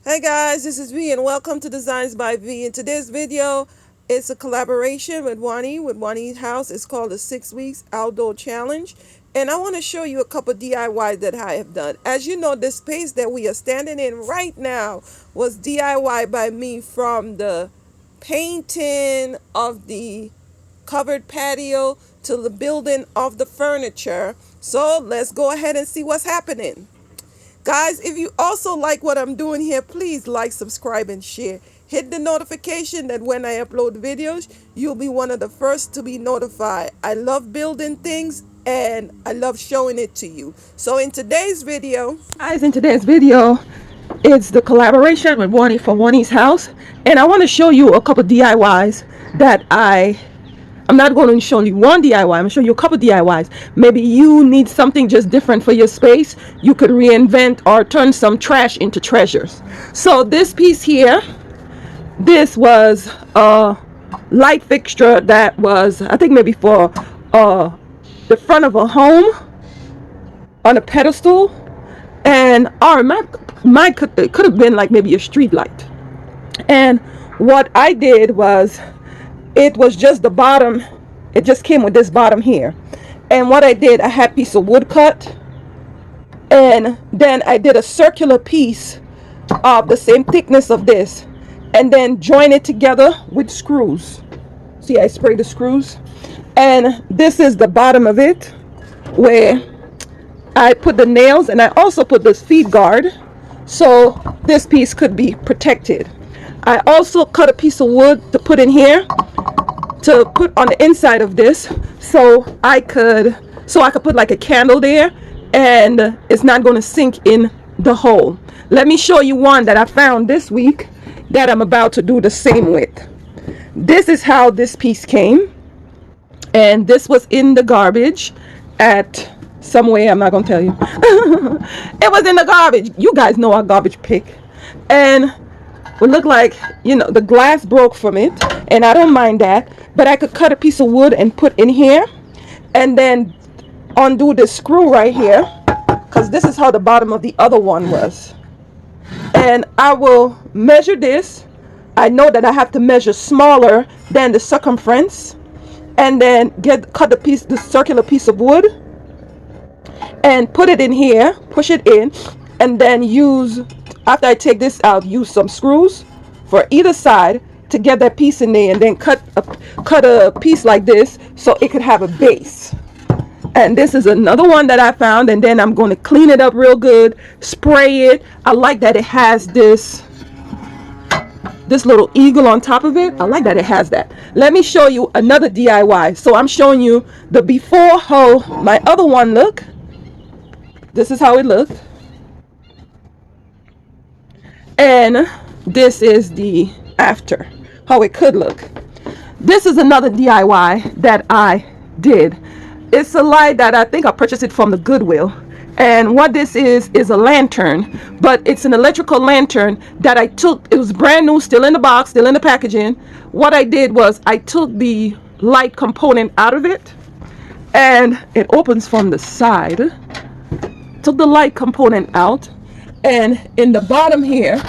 Hey guys, this is V and welcome to Designs by V. In today's video, it's a collaboration with Wani's house. It's called the 6 Weeks Outdoor Challenge. And I want to show you a couple DIYs that I have done. As you know, the space that we are standing in right now was DIY by me, from the painting of the covered patio to the building of the furniture. So let's go ahead and see what's happening. Guys, if you also like what I'm doing here, please like, subscribe, and share. Hit the notification that when I upload videos, you'll be one of the first to be notified. I love building things and I love showing it to you. So in today's video, it's the collaboration with Wani for Wani's house. And I want to show you a couple DIYs that I'm not going to show you one DIY. I'm going to show you a couple DIYs. Maybe you need something just different for your space. You could reinvent or turn some trash into treasures. So this piece here, this was a light fixture that was, I think, maybe for the front of a home on a pedestal. And it could have been like maybe a street light. And what I did was, it was just the bottom. It just came with this bottom here. And what I did, I had a piece of wood cut, and then I did a circular piece of the same thickness of this, and then join it together with screws. See, I sprayed the screws, and this is the bottom of it, where I put the nails, and I also put this feed guard so this piece could be protected. I also cut a piece of wood to put in here, to put on the inside of this, so I could put like a candle there, and it's not going to sink in the hole. Let me show you one that I found this week that I'm about to do the same with. This is how this piece came, and this was in the garbage at somewhere. I'm not going to tell you. It was in the garbage. You guys know our garbage pick. And would look like, the glass broke from it, and I don't mind that, but I could cut a piece of wood and put in here, and then undo the screw right here, because this is how the bottom of the other one was. And I will measure this. I know that I have to measure smaller than the circumference, and then cut the circular piece of wood and put it in here, push it in, and then after I take this out, use some screws for either side to get that piece in there, and then cut a piece like this so it could have a base. And this is another one that I found, and then I'm going to clean it up real good, spray it. I like that it has this little eagle on top of it. I like that it has that. Let me show you another DIY. So I'm showing you the before, how my other one looked. This is how it looked. And this is the after, how it could look. This is another DIY that I did. It's a light that I think I purchased it from the Goodwill. And what this is a lantern, but it's an electrical lantern that I took. It was brand new, still in the box, still in the packaging. What I did was I took the light component out of it, and it opens from the side. Took the light component out, and in the bottom here,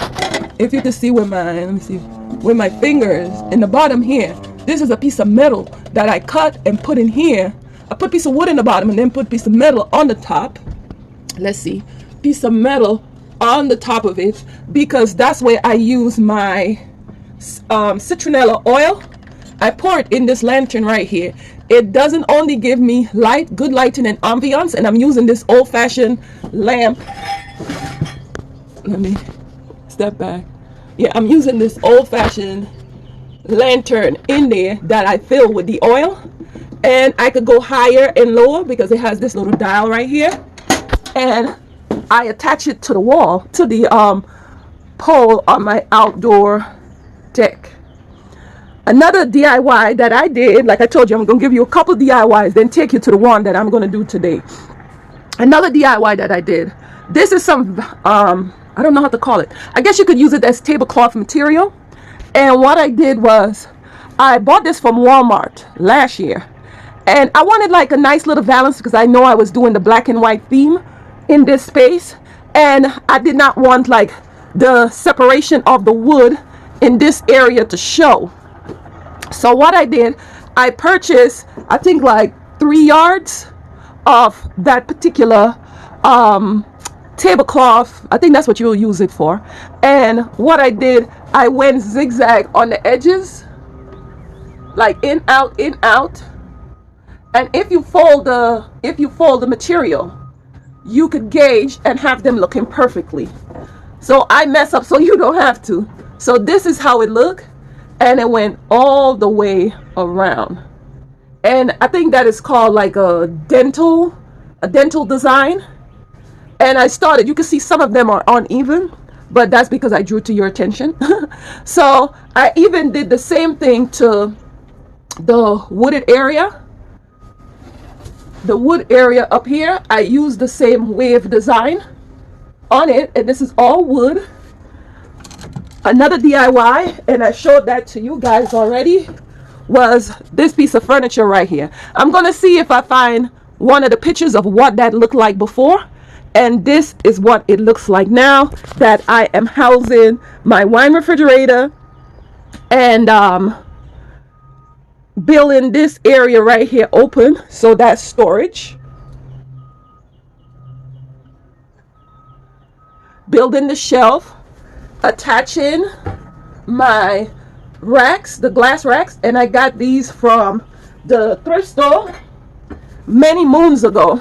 if you can see with my fingers, in the bottom here, this is a piece of metal that I cut and put in here. I put a piece of wood in the bottom and then put a piece of metal on the top. Let's see, piece of metal on the top of it, because that's where I use my citronella oil. I pour it in this lantern right here. It doesn't only give me good lighting and ambiance, and I'm using this old-fashioned lamp. Let me step back. Yeah, I'm using this old-fashioned lantern in there that I fill with the oil, and I could go higher and lower because it has this little dial right here, and I attach it to the wall, to the pole on my outdoor deck. Another DIY that I did, like I told you, I'm going to give you a couple DIYs, then take you to the one that I'm going to do today. Another DIY that I did, this is some, I don't know how to call it. I guess you could use it as tablecloth material. And what I did was, I bought this from Walmart last year. And I wanted like a nice little balance, because I know I was doing the black and white theme in this space. And I did not want like the separation of the wood in this area to show. So what I did, I purchased, I think like 3 yards of that particular tablecloth. I think that's what you'll use it for. And what I did, I went zigzag on the edges, like in, out, in, out. And if you fold the material, you could gauge and have them looking perfectly. So I mess up so you don't have to. So this is how it looked, and it went all the way around. And I think that is called like a dental design. And I started, you can see some of them are uneven, but that's because I drew to your attention. So I even did the same thing to the wooded area. The wood area up here, I used the same wave design on it, and this is all wood. Another DIY, and I showed that to you guys already, was this piece of furniture right here. I'm gonna see if I find one of the pictures of what that looked like before, and this is what it looks like now that I am housing my wine refrigerator and building this area right here open, so that's storage. Building the shelf, attaching my racks, the glass racks, and I got these from the thrift store many moons ago.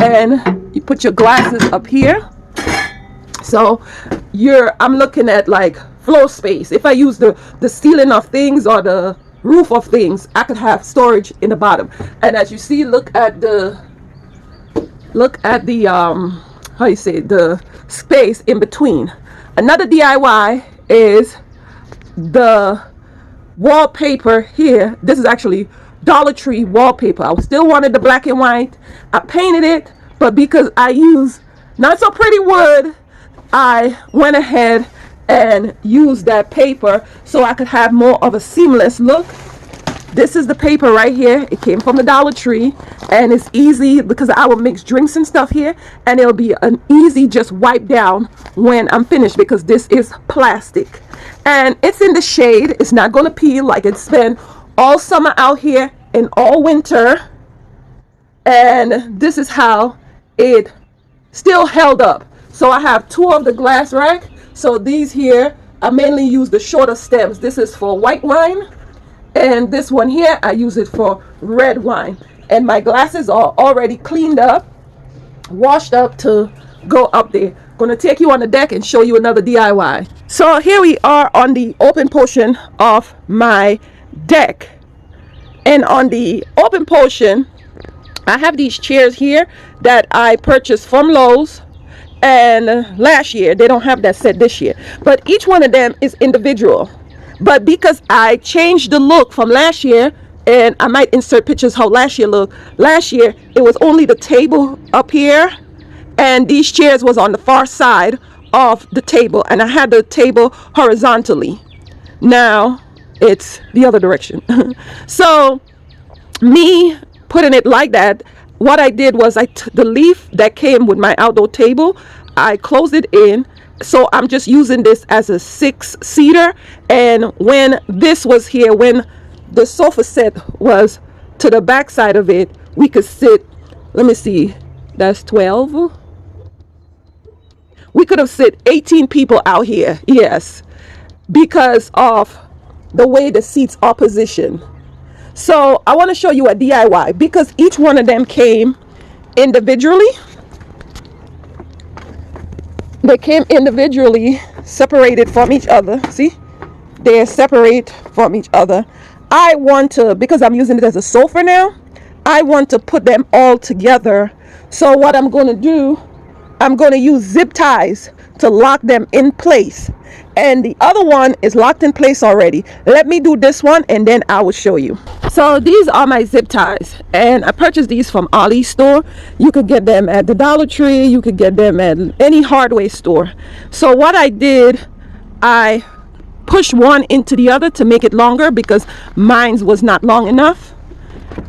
And you put your glasses up here. So I'm looking at like floor space. If I use the ceiling of things or the roof of things, I could have storage in the bottom. And as you see, look at the how you say, the space in between. Another DIY is the wallpaper here. This is actually Dollar Tree wallpaper. I still wanted the black and white. I painted it, but because I use not so pretty wood, I went ahead and use that paper so I could have more of a seamless look. This is the paper right here. It came from the Dollar Tree, and it's easy because I will mix drinks and stuff here, and it'll be an easy just wipe down when I'm finished because this is plastic. And it's in the shade. It's not going to peel like it's been all summer out here and all winter. And this is how it still held up. So I have 2 of the glass rack. So these here, I mainly use the shorter stems. This is for white wine, and this one here, I use it for red wine. And my glasses are already cleaned up, washed up to go up there. Gonna take you on the deck and show you another DIY. So here we are on the open portion of my deck. And on the open portion, I have these chairs here that I purchased from Lowe's. And last year, they don't have that set this year, but each one of them is individual. But because I changed the look from last year, and I might insert pictures how last year looked. Last year, it was only the table up here, and these chairs was on the far side of the table, and I had the table horizontally. Now it's the other direction. So me putting it like that, what I did was the leaf that came with my outdoor table, I closed it in. So I'm just using this as a 6-seater. And when this was here, when the sofa set was to the back side of it, we could sit, let me see, that's 12. We could have sit 18 people out here, yes, because of the way the seats are positioned. So I want to show you a DIY because each one of them came individually. They came individually, separated from each other. See, they're separate from each other. I want to, because I'm using it as a sofa now, I want to put them all together. So what I'm going to do, I'm going to use zip ties to lock them in place. And the other one is locked in place already. Let me do this one and then I will show you. So these are my zip ties, and I purchased these from Ollie's store. You could get them at the Dollar Tree. You could get them at any hardware store. So what I did, I pushed one into the other to make it longer because mine was not long enough.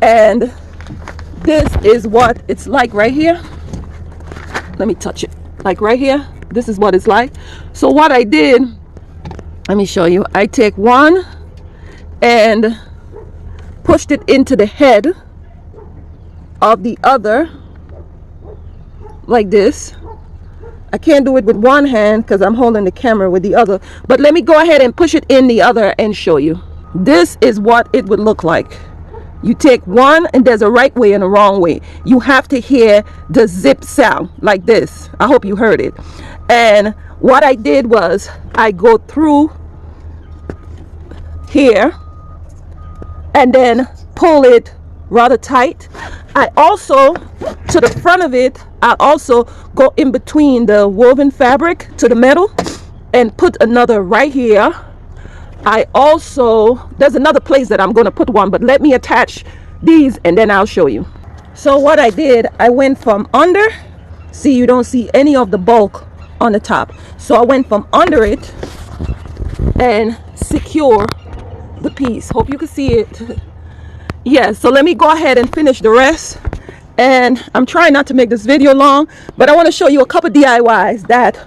And this is what it's like right here. Let me touch it. Like right here, this is what it's like. So what I did, let me show you. I take one and pushed it into the head of the other like this. I can't do it with one hand because I'm holding the camera with the other, but let me go ahead and push it in the other and show you. This is what it would look like. You take one, and there's a right way and a wrong way. You have to hear the zip sound like this. I hope you heard it. And what I did was I go through here and then pull it rather tight. I also, to the front of it, I also go in between the woven fabric to the metal and put another right here. I also, there's another place that I'm going to put one, but let me attach these and then I'll show you. So what I did, I went from under. See, you don't see any of the bulk on the top. So I went from under it and secure the piece. Hope you can see it. Yeah, so let me go ahead and finish the rest. And I'm trying not to make this video long, but I want to show you a couple DIYs that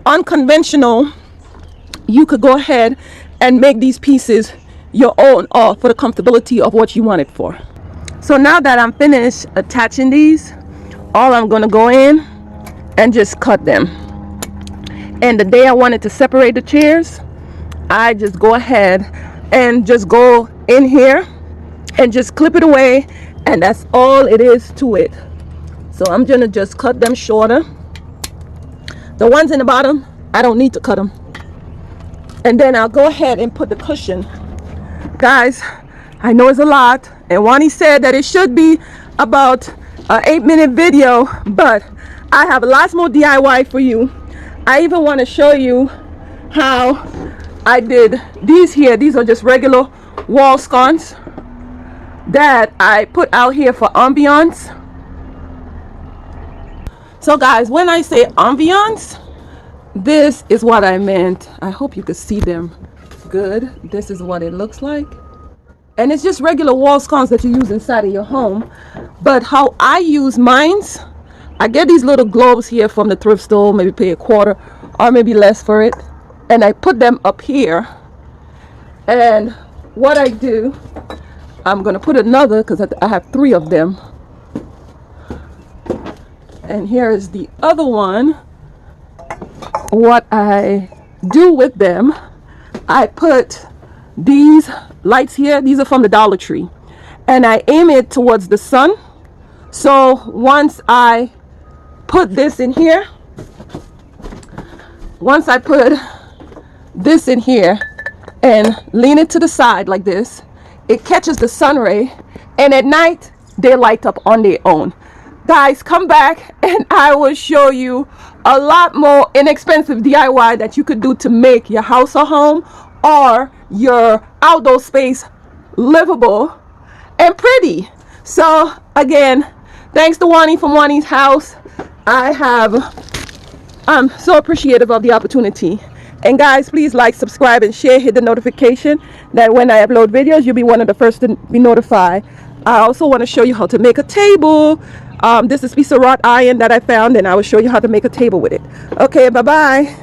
unconventional. You could go ahead and make these pieces your own, or for the comfortability of what you want it for. So now that I'm finished attaching these, all I'm going to go in and just cut them. And the day I wanted to separate the chairs, I just go ahead and just go in here and just clip it away, and that's all it is to it. So I'm going to just cut them shorter. The ones in the bottom, I don't need to cut them. And then I'll go ahead and put the cushion. Guys, I know it's a lot, and Wani said that it should be about an 8-minute video, but I have lots more DIY for you. I even want to show you how I did these here. These are just regular wall sconces that I put out here for ambiance. So guys, when I say ambiance, this is what I meant. I hope you could see them good. This is what it looks like. And it's just regular wall sconces that you use inside of your home. But how I use mines, I get these little globes here from the thrift store, maybe pay $1 or maybe less for it. And I put them up here. And what I do, I'm going to put another because I have 3 of them. And here is the other one. What I do with them, I put these lights here. These are from the Dollar Tree, and I aim it towards the sun. So once I put this in here, and lean it to the side like this, it catches the sun ray, and at night they light up on their own. Guys, come back and I will show you a lot more inexpensive DIY that you could do to make your house or home or your outdoor space livable and pretty. So again, thanks to Wani from Wani's House. I'm so appreciative of the opportunity. And guys, please like, subscribe, and share. Hit the notification that when I upload videos, you'll be one of the first to be notified. I also want to show you how to make a table. This is a piece of wrought iron that I found, and I will show you how to make a table with it. Okay, bye-bye.